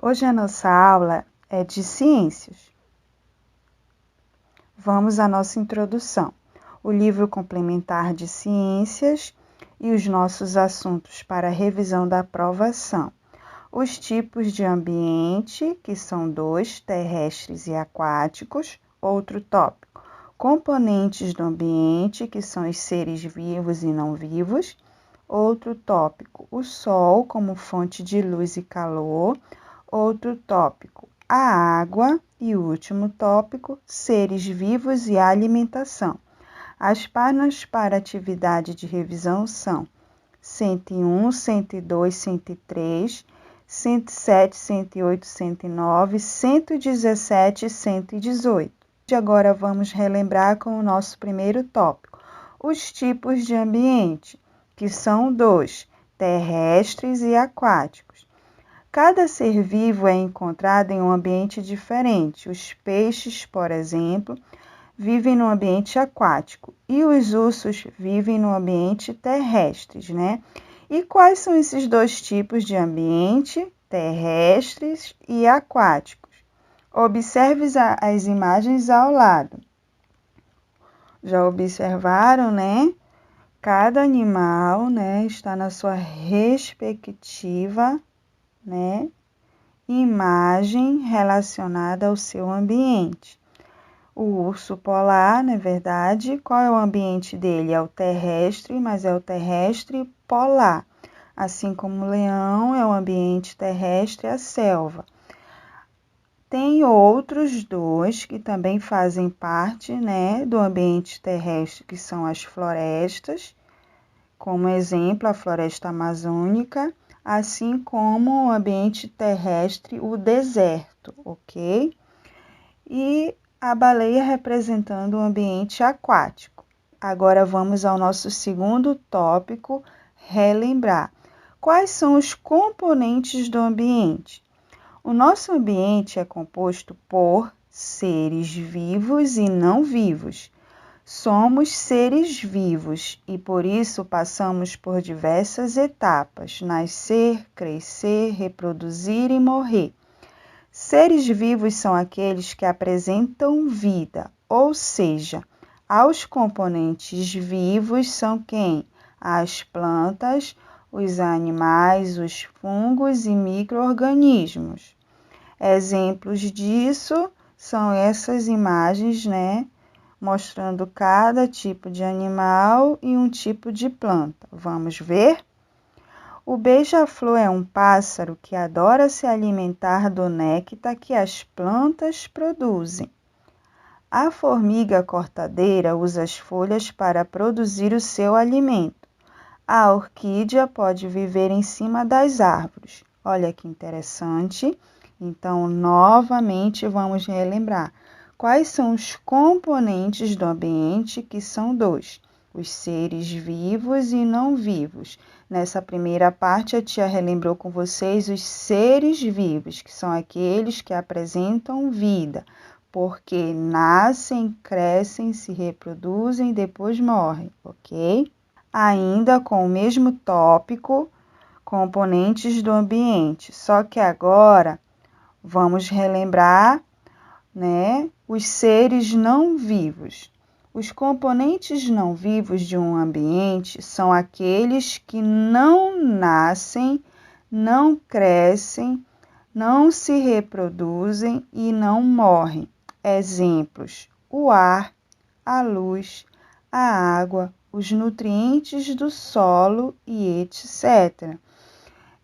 Hoje a nossa aula é de ciências. Vamos à nossa introdução. O livro complementar de ciências e os nossos assuntos para a revisão da prova são os tipos de ambiente, que são 2, terrestres e aquáticos. Outro tópico, componentes do ambiente, que são os seres vivos e não vivos. Outro tópico, o Sol como fonte de luz e calor. Outro tópico, a água. E o último tópico, seres vivos e alimentação. As páginas para atividade de revisão são 101, 102, 103, 107, 108, 109, 117 e 118. Agora vamos relembrar com o nosso primeiro tópico, os tipos de ambiente, que são 2, terrestres e aquáticos. Cada ser vivo é encontrado em um ambiente diferente. Os peixes, por exemplo, vivem no ambiente aquático e os ursos vivem no ambiente terrestre, né? E quais são esses dois tipos de ambiente, terrestres e aquáticos? Observe as imagens ao lado. Já observaram, né? Cada animal, né, está na sua respectiva, né, imagem relacionada ao seu ambiente. O urso polar, na verdade, qual é o ambiente dele? É o terrestre, mas é o terrestre polar. Assim como o leão é o ambiente terrestre, a selva. Tem outros dois que também fazem parte, né, do ambiente terrestre, que são as florestas, como exemplo, a floresta amazônica, assim como o ambiente terrestre, o deserto, ok? E a baleia representando o ambiente aquático. Agora vamos ao nosso segundo tópico, relembrar. Quais são os componentes do ambiente? O nosso ambiente é composto por seres vivos e não vivos. Somos seres vivos e por isso passamos por diversas etapas: nascer, crescer, reproduzir e morrer. Seres vivos são aqueles que apresentam vida, ou seja, aos componentes vivos são quem? As plantas, os animais, os fungos e micro-organismos. Exemplos disso são essas imagens, né? Mostrando cada tipo de animal e um tipo de planta. Vamos ver? O beija-flor é um pássaro que adora se alimentar do néctar que as plantas produzem. A formiga cortadeira usa as folhas para produzir o seu alimento. A orquídea pode viver em cima das árvores. Olha que interessante. Então, novamente, vamos relembrar. Quais são os componentes do ambiente, que são 2? Os seres vivos e não vivos. Nessa primeira parte, a tia relembrou com vocês os seres vivos, que são aqueles que apresentam vida, porque nascem, crescem, se reproduzem e depois morrem, ok? Ainda com o mesmo tópico, componentes do ambiente, só que agora vamos relembrar, né, os seres não vivos. Os componentes não vivos de um ambiente são aqueles que não nascem, não crescem, não se reproduzem e não morrem. Exemplos: o ar, a luz, a água, os nutrientes do solo e etc.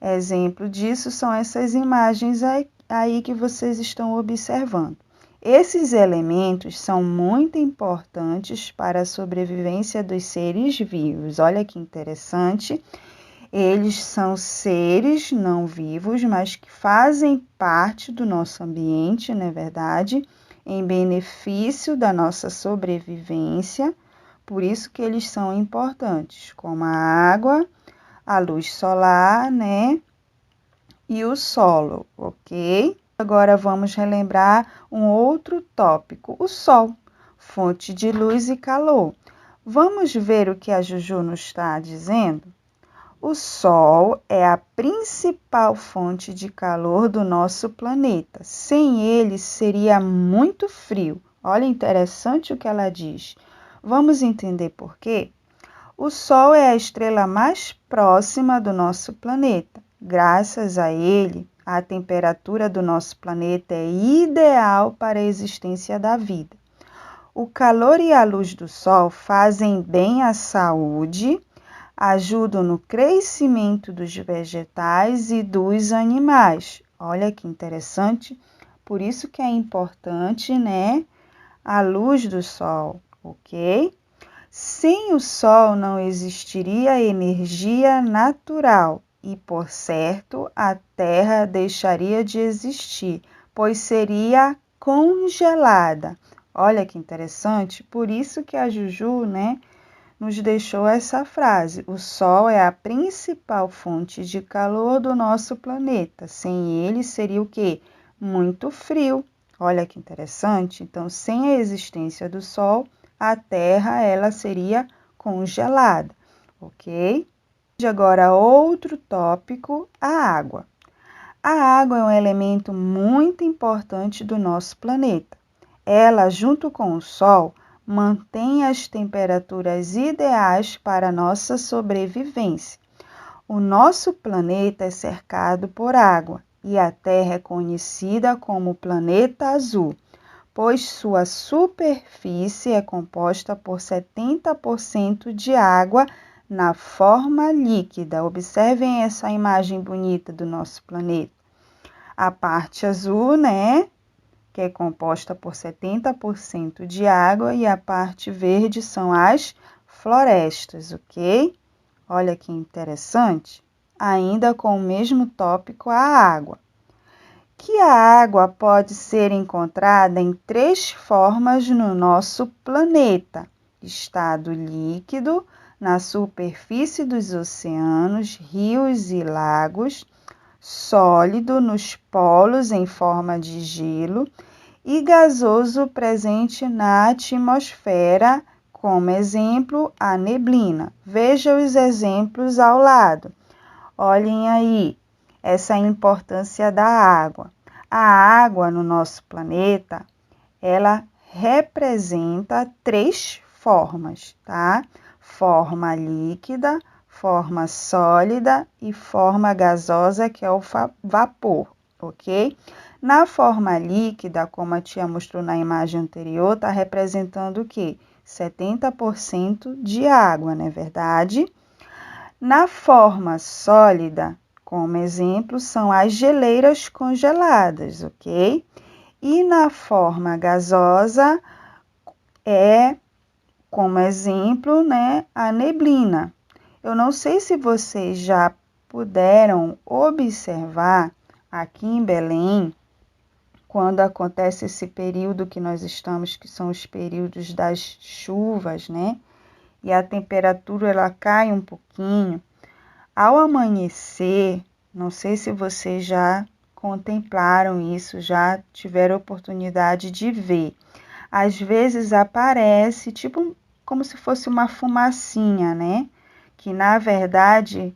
Exemplo disso são essas imagens aí que vocês estão observando. Esses elementos são muito importantes para a sobrevivência dos seres vivos. Olha que interessante. Eles são seres não vivos, mas que fazem parte do nosso ambiente, não é verdade? Em benefício da nossa sobrevivência. Por isso que eles são importantes, como a água, a luz solar, né? E o solo, ok? Agora vamos relembrar um outro tópico, o Sol, fonte de luz e calor. Vamos ver o que a Juju nos está dizendo? O Sol é a principal fonte de calor do nosso planeta. Sem ele, seria muito frio. Olha, interessante o que ela diz. Vamos entender por quê? O Sol é a estrela mais próxima do nosso planeta. Graças a ele, a temperatura do nosso planeta é ideal para a existência da vida. O calor e a luz do Sol fazem bem à saúde, ajudam no crescimento dos vegetais e dos animais. Olha que interessante. Por isso que é importante, né, a luz do Sol, ok? Sem o Sol não existiria energia natural e, por certo, a Terra deixaria de existir, pois seria congelada. Olha que interessante, por isso que a Juju, né, nos deixou essa frase. O Sol é a principal fonte de calor do nosso planeta. Sem ele seria o quê? Muito frio. Olha que interessante. Então, sem a existência do Sol, a Terra ela seria congelada, ok? Agora, outro tópico, a água. A água é um elemento muito importante do nosso planeta. Ela, junto com o Sol, mantém as temperaturas ideais para a nossa sobrevivência. O nosso planeta é cercado por água e a Terra é conhecida como planeta azul, pois sua superfície é composta por 70% de água na forma líquida. Observem essa imagem bonita do nosso planeta. A parte azul, né, que é composta por 70% de água, e a parte verde são as florestas, ok? Olha que interessante. Ainda com o mesmo tópico, a água. Que a água pode ser encontrada em 3 formas no nosso planeta: estado líquido, na superfície dos oceanos, rios e lagos, sólido nos polos em forma de gelo e gasoso presente na atmosfera, como exemplo, a neblina. Veja os exemplos ao lado. Olhem aí essa importância da água. A água no nosso planeta, ela representa 3 formas, tá? Forma líquida, forma sólida e forma gasosa, que é o vapor, ok? Na forma líquida, como a tia mostrou na imagem anterior, está representando o quê? 70% de água, não é verdade? Na forma sólida, como exemplo, são as geleiras congeladas, ok? E na forma gasosa é, como exemplo, né, a neblina. Eu não sei se vocês já puderam observar aqui em Belém, quando acontece esse período que nós estamos, que são os períodos das chuvas, né? E a temperatura ela cai um pouquinho. Ao amanhecer, não sei se vocês já contemplaram isso, já tiveram oportunidade de ver. Às vezes aparece tipo como se fosse uma fumacinha, né? Que na verdade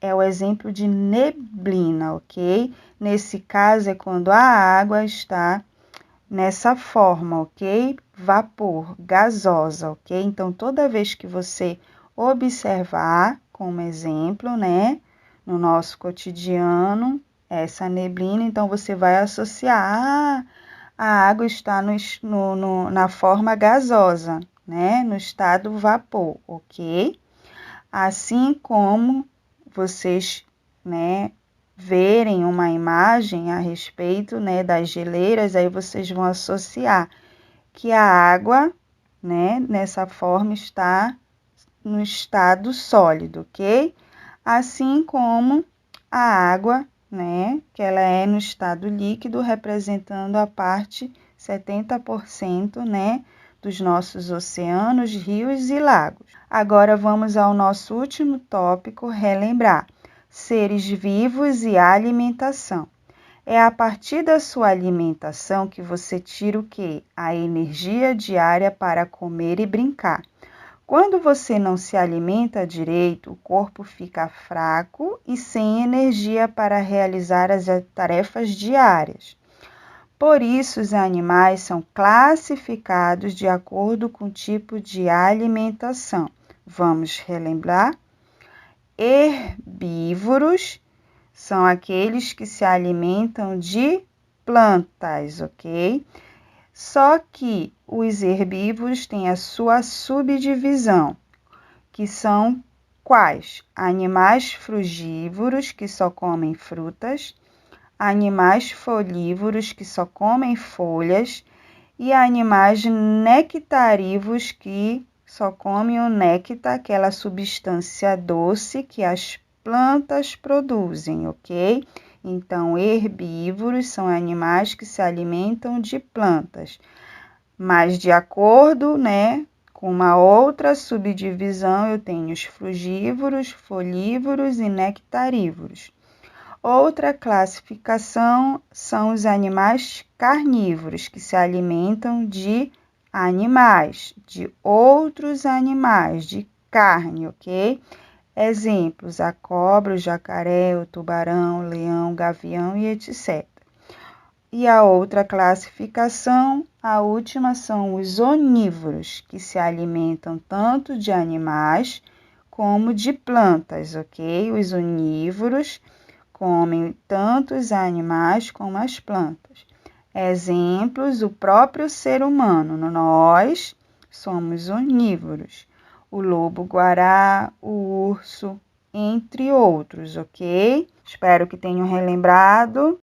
é o exemplo de neblina, ok? Nesse caso é quando a água está nessa forma, ok? Vapor, gasosa, ok? Então toda vez que você observar, como exemplo, né, no nosso cotidiano, essa neblina, então você vai associar, a água está na forma gasosa, né, no estado vapor, ok? Assim como vocês, né, verem uma imagem a respeito, né, das geleiras, aí vocês vão associar que a água, né, nessa forma está no estado sólido, ok? Assim como a água, né, que ela é no estado líquido, representando a parte 70%, né, dos nossos oceanos, rios e lagos. Agora vamos ao nosso último tópico, relembrar: seres vivos e alimentação. É a partir da sua alimentação que você tira o quê? A energia diária para comer e brincar. Quando você não se alimenta direito, o corpo fica fraco e sem energia para realizar as tarefas diárias. Por isso, os animais são classificados de acordo com o tipo de alimentação. Vamos relembrar? Herbívoros são aqueles que se alimentam de plantas, ok? Só que os herbívoros têm a sua subdivisão, que são quais? Animais frugívoros, que só comem frutas, animais folívoros, que só comem folhas, e animais nectarívoros, que só comem o néctar, aquela substância doce que as plantas produzem, ok? Então, herbívoros são animais que se alimentam de plantas, mas de acordo, com uma outra subdivisão, eu tenho os frugívoros, folívoros e nectarívoros. Outra classificação são os animais carnívoros, que se alimentam de animais, de outros animais, de carne, ok? Exemplos: a cobra, o jacaré, o tubarão, o leão, o gavião e etc. E a outra classificação, a última, são os onívoros, que se alimentam tanto de animais como de plantas, ok? Os onívoros comem tanto os animais como as plantas. Exemplos: o próprio ser humano. Nós somos onívoros. O lobo-guará, o urso, entre outros, ok? Espero que tenham relembrado.